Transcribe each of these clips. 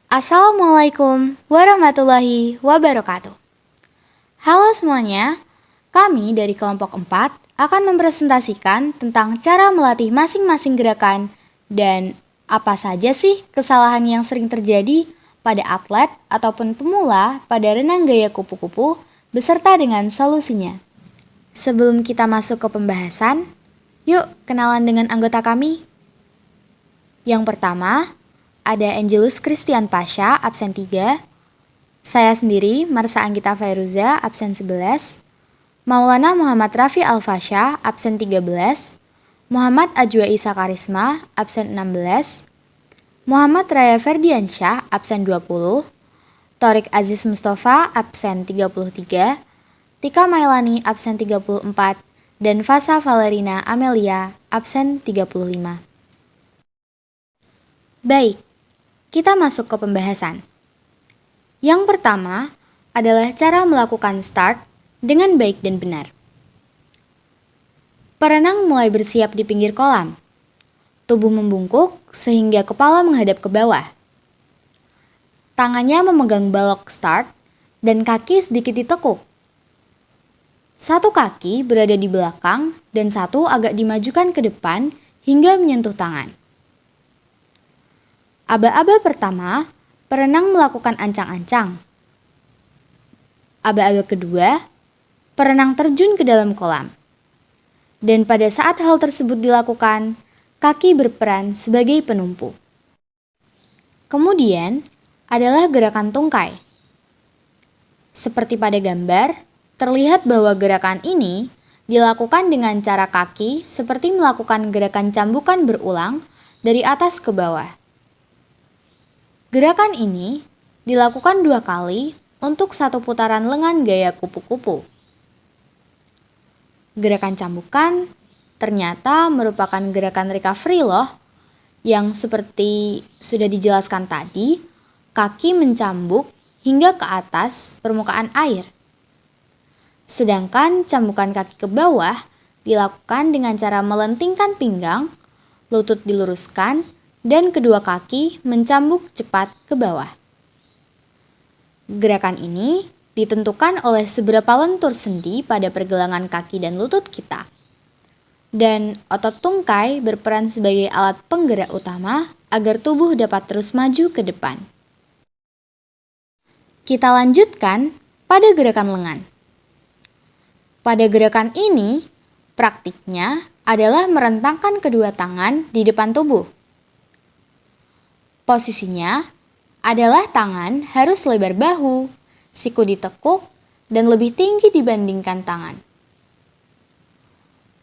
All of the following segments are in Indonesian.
Assalamualaikum warahmatullahi wabarakatuh. Halo semuanya, kami dari kelompok 4 akan mempresentasikan tentang cara melatih masing-masing gerakan dan apa saja sih kesalahan yang sering terjadi pada atlet ataupun pemula pada renang gaya kupu-kupu beserta dengan solusinya. Sebelum kita masuk ke pembahasan, yuk kenalan dengan anggota kami. Yang pertama, ada Angelus Christian Pasha, absen 3. Saya sendiri, Marsa Anggita Fairuza, absen 11. Maulana Muhammad Rafi Al-Fasha, absen 13. Muhammad Ajwa Isa Karisma, absen 16. Muhammad Raya Ferdiansyah, absen 20. Torik Aziz Mustafa, absen 33. Tika Mailani, absen 34. Dan Fasa Valerina Amelia, absen 35. Baik, kita masuk ke pembahasan. Yang pertama adalah cara melakukan start dengan baik dan benar. Perenang mulai bersiap di pinggir kolam. Tubuh membungkuk sehingga kepala menghadap ke bawah. Tangannya memegang balok start dan kaki sedikit ditekuk. Satu kaki berada di belakang dan satu agak dimajukan ke depan hingga menyentuh tangan. Aba-aba pertama, perenang melakukan ancang-ancang. Aba-aba kedua, perenang terjun ke dalam kolam. Dan pada saat hal tersebut dilakukan, kaki berperan sebagai penumpu. Kemudian, adalah gerakan tungkai. Seperti pada gambar, terlihat bahwa gerakan ini dilakukan dengan cara kaki seperti melakukan gerakan cambukan berulang dari atas ke bawah. Gerakan ini dilakukan 2 kali untuk 1 putaran lengan gaya kupu-kupu. Gerakan cambukan ternyata merupakan gerakan recovery loh, yang seperti sudah dijelaskan tadi, kaki mencambuk hingga ke atas permukaan air. Sedangkan cambukan kaki ke bawah dilakukan dengan cara melentingkan pinggang, lutut diluruskan, dan kedua kaki mencambuk cepat ke bawah. Gerakan ini ditentukan oleh seberapa lentur sendi pada pergelangan kaki dan lutut kita. Dan otot tungkai berperan sebagai alat penggerak utama agar tubuh dapat terus maju ke depan. Kita lanjutkan pada gerakan lengan. Pada gerakan ini, praktiknya adalah merentangkan kedua tangan di depan tubuh. Posisinya adalah tangan harus lebar bahu, siku ditekuk, dan lebih tinggi dibandingkan tangan.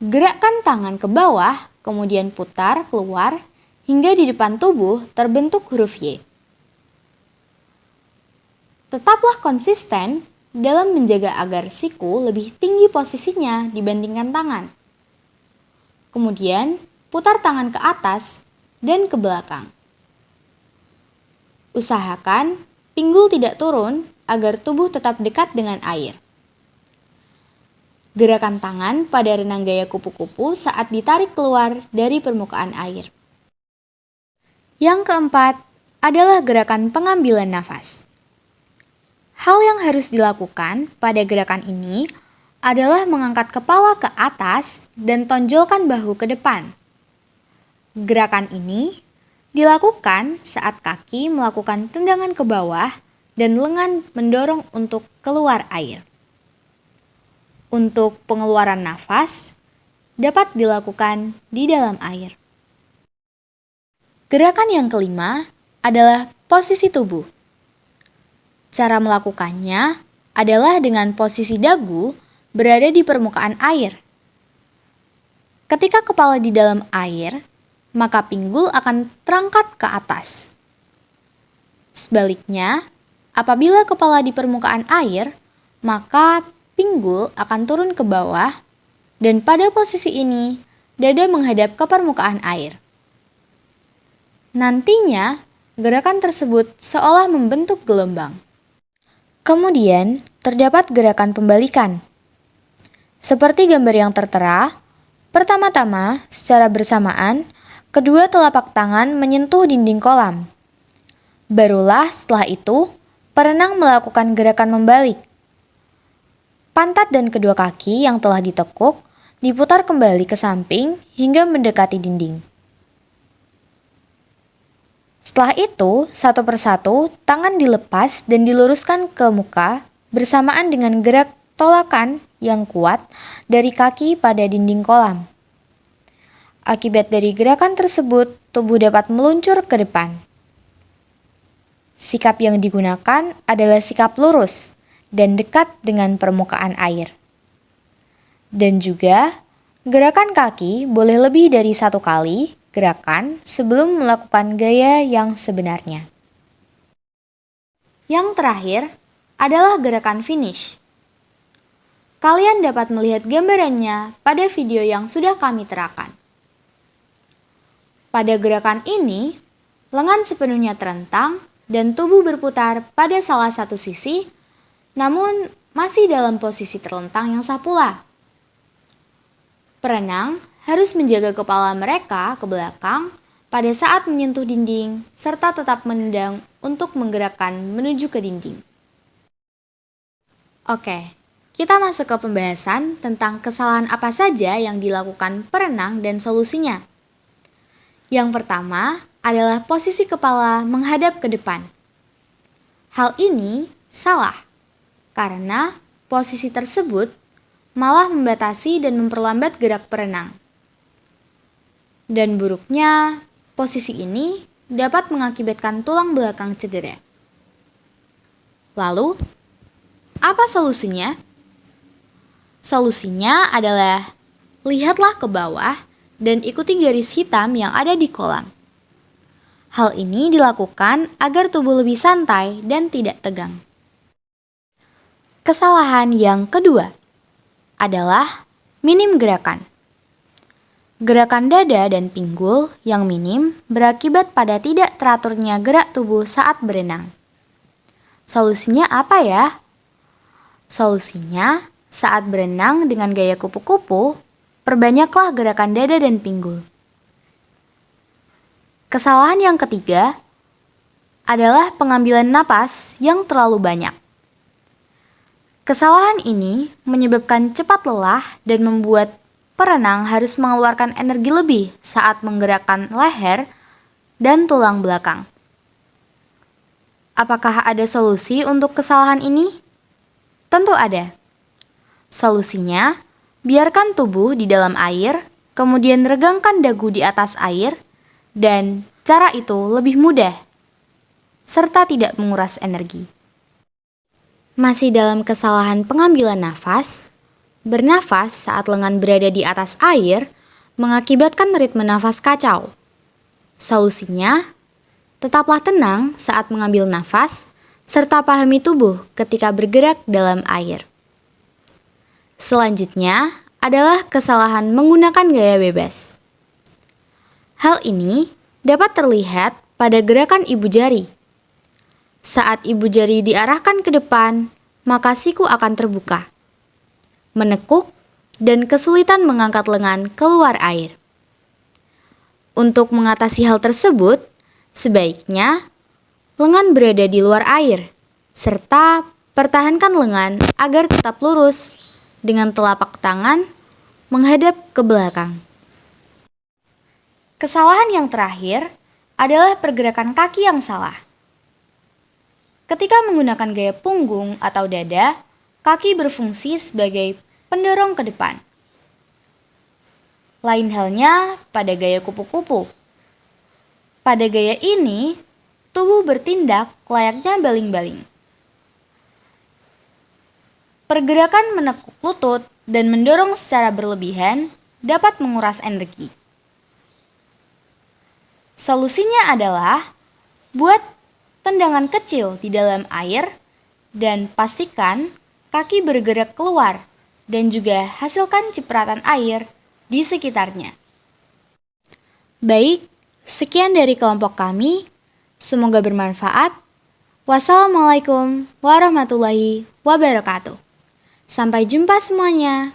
Gerakkan tangan ke bawah, kemudian putar keluar hingga di depan tubuh terbentuk huruf Y. Tetaplah konsisten dalam menjaga agar siku lebih tinggi posisinya dibandingkan tangan. Kemudian, putar tangan ke atas dan ke belakang. Usahakan pinggul tidak turun agar tubuh tetap dekat dengan air. Gerakan tangan pada renang gaya kupu-kupu saat ditarik keluar dari permukaan air. Yang keempat adalah gerakan pengambilan nafas. Hal yang harus dilakukan pada gerakan ini adalah mengangkat kepala ke atas dan tonjolkan bahu ke depan. Gerakan ini dilakukan saat kaki melakukan tendangan ke bawah dan lengan mendorong untuk keluar air. Untuk pengeluaran nafas dapat dilakukan di dalam air. Gerakan yang kelima adalah posisi tubuh. Cara melakukannya adalah dengan posisi dagu berada di permukaan air. Ketika kepala di dalam air, maka pinggul akan terangkat ke atas. Sebaliknya, apabila kepala di permukaan air, maka pinggul akan turun ke bawah dan pada posisi ini, dada menghadap ke permukaan air. Nantinya, gerakan tersebut seolah membentuk gelombang. Kemudian, terdapat gerakan pembalikan. Seperti gambar yang tertera, pertama-tama, secara bersamaan, kedua telapak tangan menyentuh dinding kolam. Barulah setelah itu, perenang melakukan gerakan membalik. Pantat dan kedua kaki yang telah ditekuk diputar kembali ke samping hingga mendekati dinding. Setelah itu, satu persatu tangan dilepas dan diluruskan ke muka bersamaan dengan gerak tolakan yang kuat dari kaki pada dinding kolam. Akibat dari gerakan tersebut, tubuh dapat meluncur ke depan. Sikap yang digunakan adalah sikap lurus dan dekat dengan permukaan air. Dan juga, gerakan kaki boleh lebih dari satu kali gerakan sebelum melakukan gaya yang sebenarnya. Yang terakhir adalah gerakan finish. Kalian dapat melihat gambarannya pada video yang sudah kami terakan. Pada gerakan ini, lengan sepenuhnya terentang dan tubuh berputar pada salah satu sisi, namun masih dalam posisi terlentang yang sah pula. Perenang harus menjaga kepala mereka ke belakang pada saat menyentuh dinding, serta tetap menendang untuk menggerakkan menuju ke dinding. Oke, kita masuk ke pembahasan tentang kesalahan apa saja yang dilakukan perenang dan solusinya. Yang pertama adalah posisi kepala menghadap ke depan. Hal ini salah, karena posisi tersebut malah membatasi dan memperlambat gerak perenang. Dan buruknya, posisi ini dapat mengakibatkan tulang belakang cedera. Lalu, apa solusinya? Solusinya adalah lihatlah ke bawah dan ikuti garis hitam yang ada di kolam. Hal ini dilakukan agar tubuh lebih santai dan tidak tegang. Kesalahan yang kedua adalah minim gerakan. Gerakan dada dan pinggul yang minim berakibat pada tidak teraturnya gerak tubuh saat berenang. Solusinya apa ya? Solusinya, saat berenang dengan gaya kupu-kupu, perbanyaklah gerakan dada dan pinggul. Kesalahan yang ketiga adalah pengambilan napas yang terlalu banyak. Kesalahan ini menyebabkan cepat lelah dan membuat perenang harus mengeluarkan energi lebih saat menggerakkan leher dan tulang belakang. Apakah ada solusi untuk kesalahan ini? Tentu ada. Solusinya, biarkan tubuh di dalam air, kemudian regangkan dagu di atas air, dan cara itu lebih mudah, serta tidak menguras energi. Masih dalam kesalahan pengambilan nafas, bernafas saat lengan berada di atas air mengakibatkan ritme nafas kacau. Solusinya, tetaplah tenang saat mengambil nafas, serta pahami tubuh ketika bergerak dalam air. Selanjutnya adalah kesalahan menggunakan gaya bebas. Hal ini dapat terlihat pada gerakan ibu jari. Saat ibu jari diarahkan ke depan, maka siku akan terbuka, menekuk, dan kesulitan mengangkat lengan keluar air. Untuk mengatasi hal tersebut, sebaiknya lengan berada di luar air, serta pertahankan lengan agar tetap lurus dengan telapak tangan menghadap ke belakang. Kesalahan yang terakhir adalah pergerakan kaki yang salah. Ketika menggunakan gaya punggung atau dada, kaki berfungsi sebagai pendorong ke depan. Lain halnya pada gaya kupu-kupu. Pada gaya ini, tubuh bertindak layaknya baling-baling. Pergerakan menekuk lutut dan mendorong secara berlebihan dapat menguras energi. Solusinya adalah buat tendangan kecil di dalam air dan pastikan kaki bergerak keluar dan juga hasilkan cipratan air di sekitarnya. Baik, sekian dari kelompok kami. Semoga bermanfaat. Wassalamualaikum warahmatullahi wabarakatuh. Sampai jumpa semuanya.